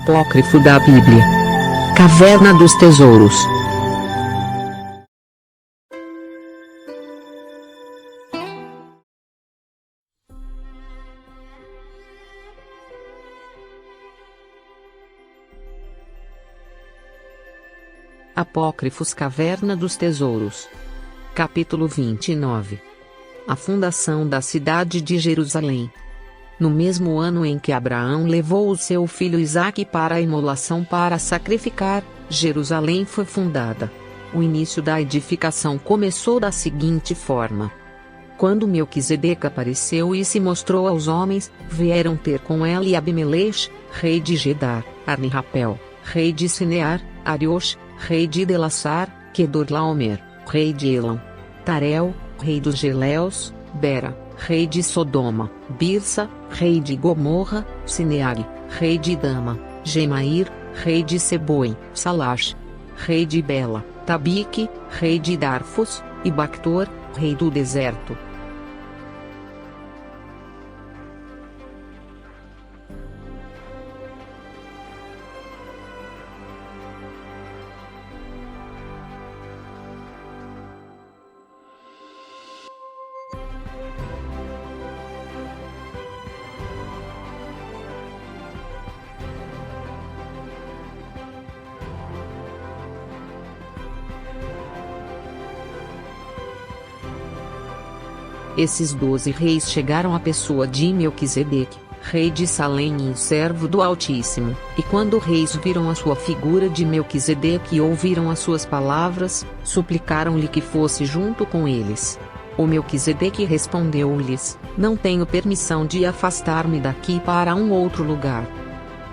Apócrifo da Bíblia. Caverna dos Tesouros. Apócrifos Caverna dos Tesouros. Capítulo 29. A fundação da cidade de Jerusalém. No mesmo ano em que Abraão levou o seu filho Isaque para a imolação para sacrificar, Jerusalém foi fundada. O início da edificação começou da seguinte forma. Quando Melquisedeque apareceu e se mostrou aos homens, vieram ter com ele Abimeleque, rei de Gedar, Arni-Rapel, rei de Sinear, Ariosh, rei de Delassar, Quedorlaomer, rei de Elam, Tarel, rei dos Geleus, Bera, rei de Sodoma, Birsa, rei de Gomorra, Sineag, rei de Dama, Gemair, rei de Seboim, Salash, rei de Bela, Tabique, rei de Darfos, e Bactor, rei do deserto. Esses 12 reis chegaram à pessoa de Melquisedeque, rei de Salém e servo do Altíssimo, e quando os reis viram a sua figura de Melquisedeque e ouviram as suas palavras, suplicaram-lhe que fosse junto com eles. O Melquisedeque respondeu-lhes: Não tenho permissão de afastar-me daqui para um outro lugar.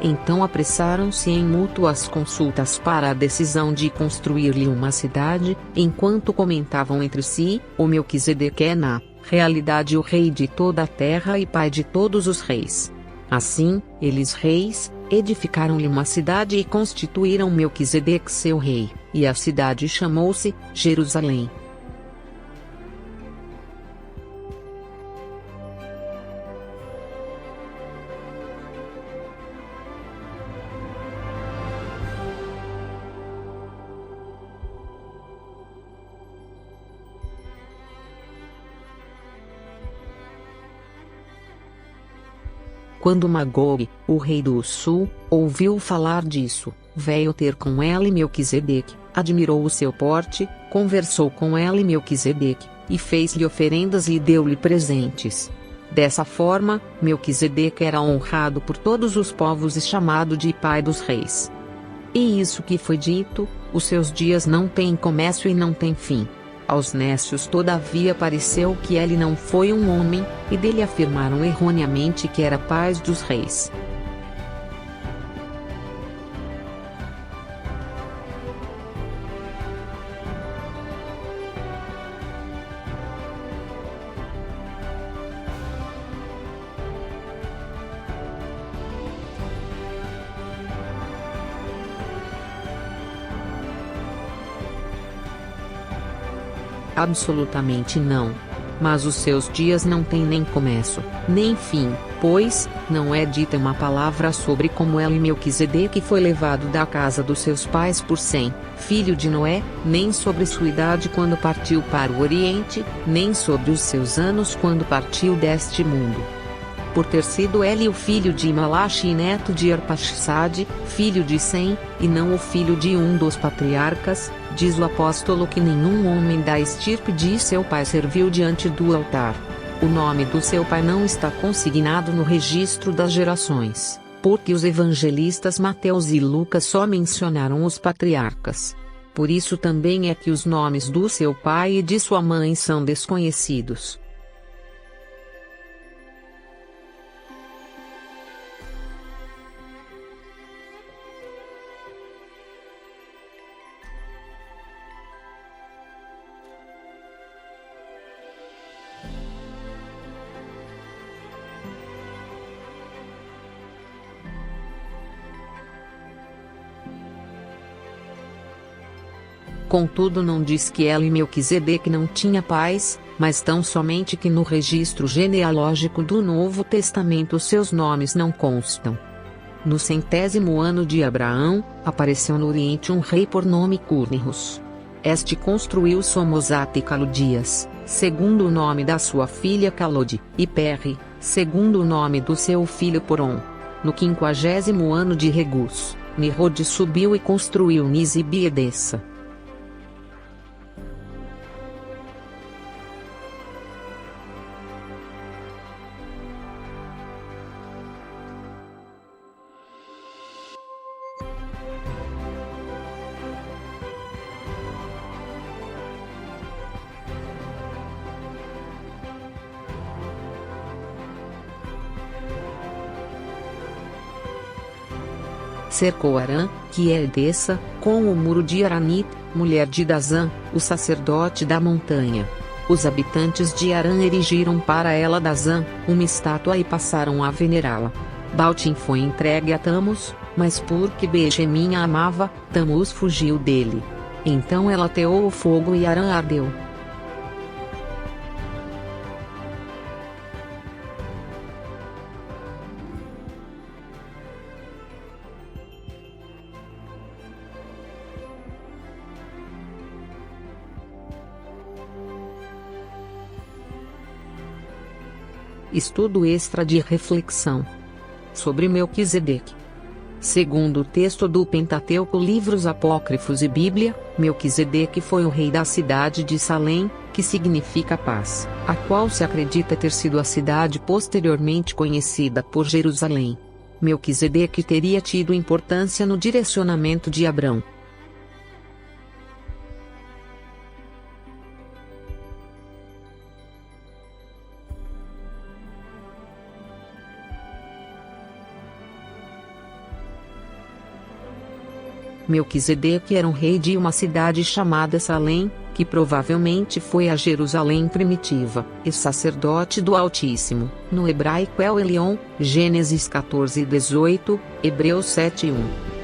Então apressaram-se em mútuas consultas para a decisão de construir-lhe uma cidade, enquanto comentavam entre si: O Melquisedeque é na realidade o rei de toda a terra e pai de todos os reis. Assim, eles reis, edificaram-lhe uma cidade e constituíram Melquisedeque seu rei, e a cidade chamou-se Jerusalém. Quando Magog, o rei do sul, ouviu falar disso, veio ter com ele Melquisedeque, admirou o seu porte, conversou com ele Melquisedeque, e fez-lhe oferendas e deu-lhe presentes. Dessa forma, Melquisedeque era honrado por todos os povos e chamado de pai dos reis. E isso que foi dito, os seus dias não têm começo e não têm fim. Aos nécios todavia pareceu que ele não foi um homem, e dele afirmaram erroneamente que era pai dos reis. Absolutamente não. Mas os seus dias não têm nem começo, nem fim, pois, não é dita uma palavra sobre como ele Melquisedeque foi levado da casa dos seus pais por Sem, filho de Noé, nem sobre sua idade quando partiu para o Oriente, nem sobre os seus anos quando partiu deste mundo. Por ter sido ele o filho de Malachi e neto de Arpaxade, filho de Sem, e não o filho de um dos patriarcas, diz o apóstolo que nenhum homem da estirpe de seu pai serviu diante do altar. O nome do seu pai não está consignado no registro das gerações, porque os evangelistas Mateus e Lucas só mencionaram os patriarcas. Por isso também é que os nomes do seu pai e de sua mãe são desconhecidos. Contudo não diz que ele Melquisedeque não tinha pais, mas tão somente que no registro genealógico do Novo Testamento seus nomes não constam. No 100º ano de Abraão, apareceu no Oriente um rei por nome Curnihus. Este construiu Somosate e Caludias, segundo o nome da sua filha Calode, e Perre, segundo o nome do seu filho Porom. No 50º ano de Regus, Nimrod subiu e construiu Nisib e Edessa. Cercou Arã, que é Edessa, com o muro de Aranit, mulher de Dazã, o sacerdote da montanha. Os habitantes de Arã erigiram para ela Dazã, uma estátua e passaram a venerá-la. Baltim foi entregue a Tamos, mas porque Benjamim a amava, Tamos fugiu dele. Então ela ateou o fogo e Arã ardeu. Estudo extra de reflexão sobre Melquisedeque. Segundo o texto do Pentateuco, livros apócrifos e Bíblia, Melquisedeque foi o rei da cidade de Salém, que significa paz, a qual se acredita ter sido a cidade posteriormente conhecida por Jerusalém. Melquisedeque teria tido importância no direcionamento de Abrão. Melquisedeque era um rei de uma cidade chamada Salém, que provavelmente foi a Jerusalém primitiva, e sacerdote do Altíssimo, no hebraico El Elyon, Gênesis 14:18, Hebreus 7:1.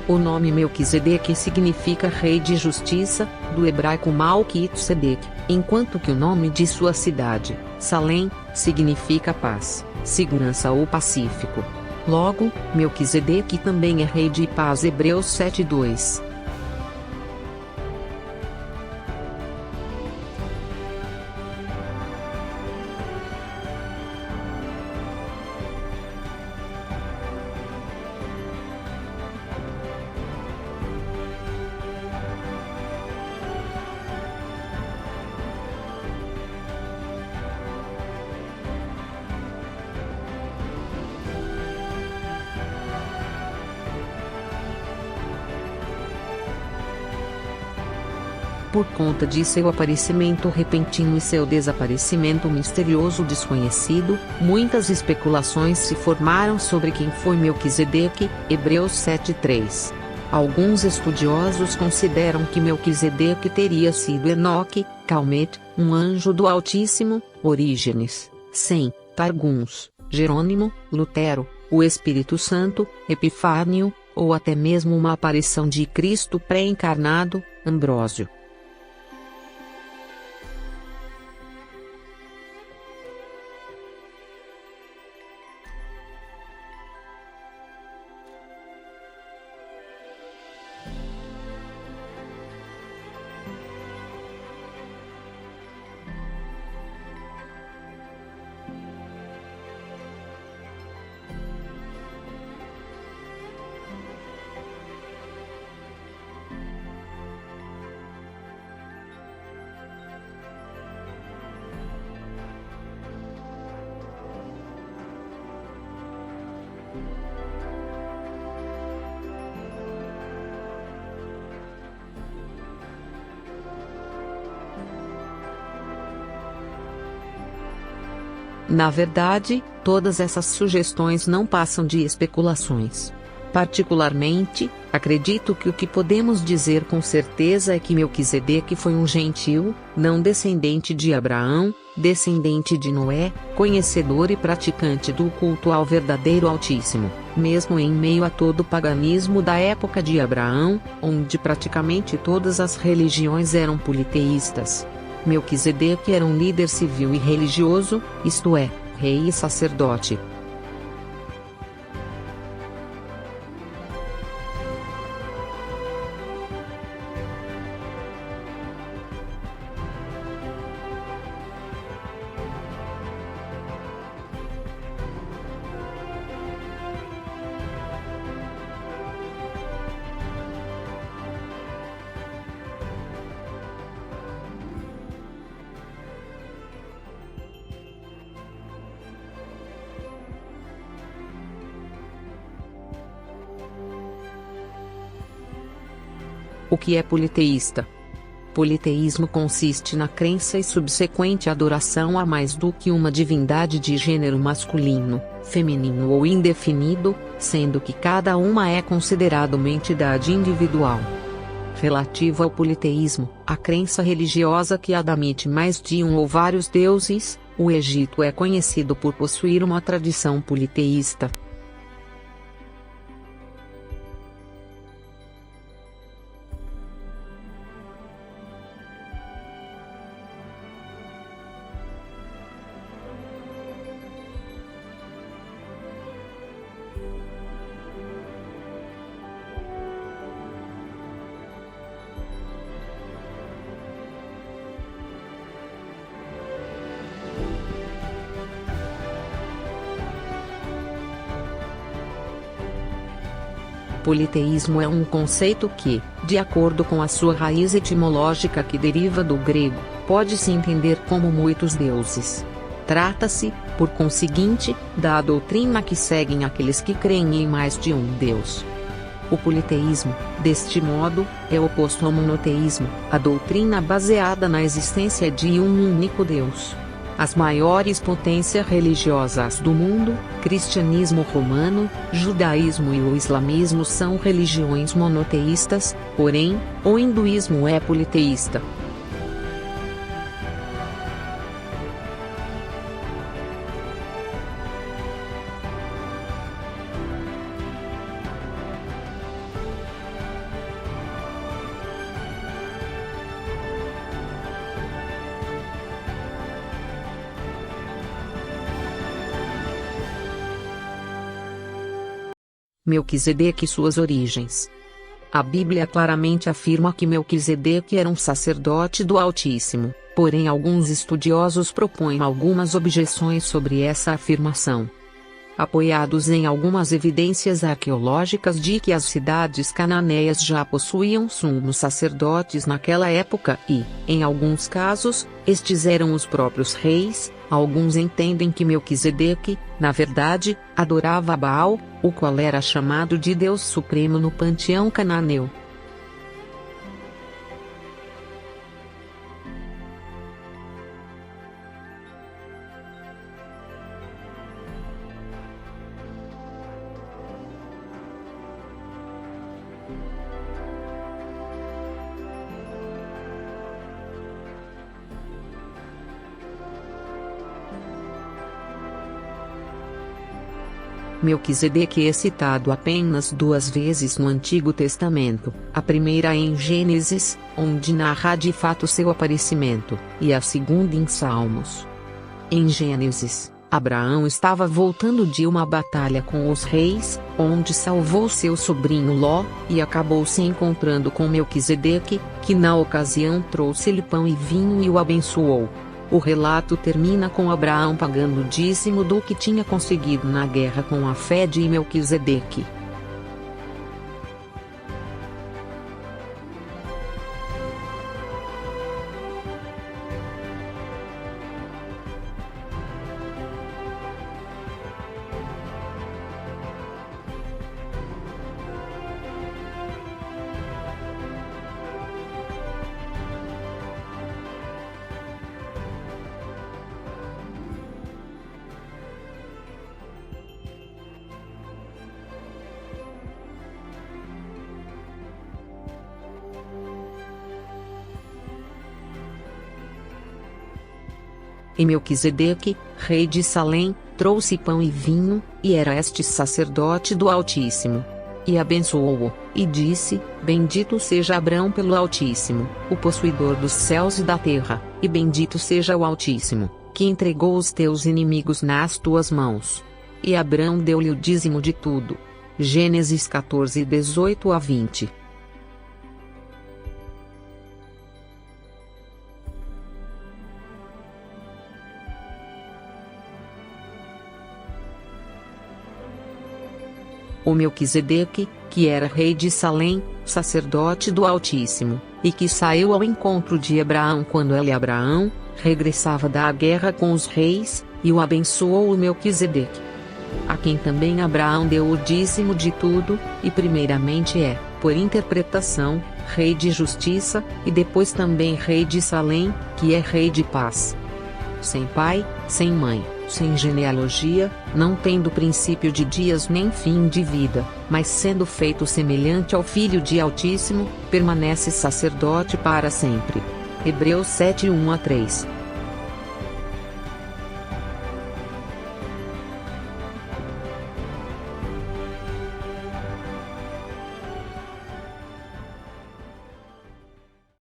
O nome Melquisedeque significa rei de justiça, do hebraico Malkit-Sedeque, enquanto que o nome de sua cidade, Salém, significa paz, segurança ou pacífico. Logo, Melquisedeque também é rei de paz. Hebreus 7:2. Por conta de seu aparecimento repentino e seu desaparecimento misterioso desconhecido, muitas especulações se formaram sobre quem foi Melquisedeque, Hebreus 7:3. Alguns estudiosos consideram que Melquisedeque teria sido Enoque, Calmete, um anjo do Altíssimo, Orígenes, Sem, Targums, Jerônimo, Lutero, o Espírito Santo, Epifânio, ou até mesmo uma aparição de Cristo pré-encarnado, Ambrósio. Na verdade, todas essas sugestões não passam de especulações. Particularmente, acredito que o que podemos dizer com certeza é que Melquisedeque foi um gentil, não descendente de Abraão, descendente de Noé, conhecedor e praticante do culto ao verdadeiro Altíssimo, mesmo em meio a todo o paganismo da época de Abraão, onde praticamente todas as religiões eram politeístas. Melquisedeque era um líder civil e religioso, isto é, rei e sacerdote. O que é politeísta? Politeísmo consiste na crença e subsequente adoração a mais do que uma divindade de gênero masculino, feminino ou indefinido, sendo que cada uma é considerada uma entidade individual. Relativo ao politeísmo, a crença religiosa que admite mais de um ou vários deuses, o Egito é conhecido por possuir uma tradição politeísta. Politeísmo é um conceito que, de acordo com a sua raiz etimológica que deriva do grego, pode-se entender como muitos deuses. Trata-se, por conseguinte, da doutrina que seguem aqueles que creem em mais de um deus. O politeísmo, deste modo, é oposto ao monoteísmo, a doutrina baseada na existência de um único Deus. As maiores potências religiosas do mundo, cristianismo romano, judaísmo e o islamismo são religiões monoteístas, porém, o hinduísmo é politeísta. Melquisedeque e suas origens. A Bíblia claramente afirma que Melquisedeque era um sacerdote do Altíssimo, porém alguns estudiosos propõem algumas objeções sobre essa afirmação. Apoiados em algumas evidências arqueológicas de que as cidades cananeias já possuíam sumos sacerdotes naquela época e, em alguns casos, estes eram os próprios reis, alguns entendem que Melquisedeque, na verdade, adorava Baal, o qual era chamado de Deus Supremo no panteão cananeu. Melquisedeque é citado apenas duas vezes no Antigo Testamento, a primeira em Gênesis, onde narra de fato seu aparecimento, e a segunda em Salmos. Em Gênesis, Abraão estava voltando de uma batalha com os reis, onde salvou seu sobrinho Ló, e acabou se encontrando com Melquisedeque, que na ocasião trouxe-lhe pão e vinho e o abençoou. O relato termina com Abraão pagando o dízimo do que tinha conseguido na guerra com a fé de Melquisedeque. E Melquisedeque, rei de Salém, trouxe pão e vinho, e era este sacerdote do Altíssimo. E abençoou-o, e disse: Bendito seja Abrão pelo Altíssimo, o possuidor dos céus e da terra, e bendito seja o Altíssimo, que entregou os teus inimigos nas tuas mãos. E Abrão deu-lhe o dízimo de tudo. Gênesis 14, 18 a 20. O Melquisedeque, que era rei de Salém, sacerdote do Altíssimo, e que saiu ao encontro de Abraão quando ele Abraão regressava da guerra com os reis, e o abençoou o Melquisedeque, a quem também Abraão deu o dízimo de tudo, e primeiramente é, por interpretação, rei de justiça, e depois também rei de Salém, que é rei de paz. Sem pai, sem mãe, sem genealogia, não tendo princípio de dias nem fim de vida, mas sendo feito semelhante ao Filho de Altíssimo, permanece sacerdote para sempre. Hebreus 7:1-3.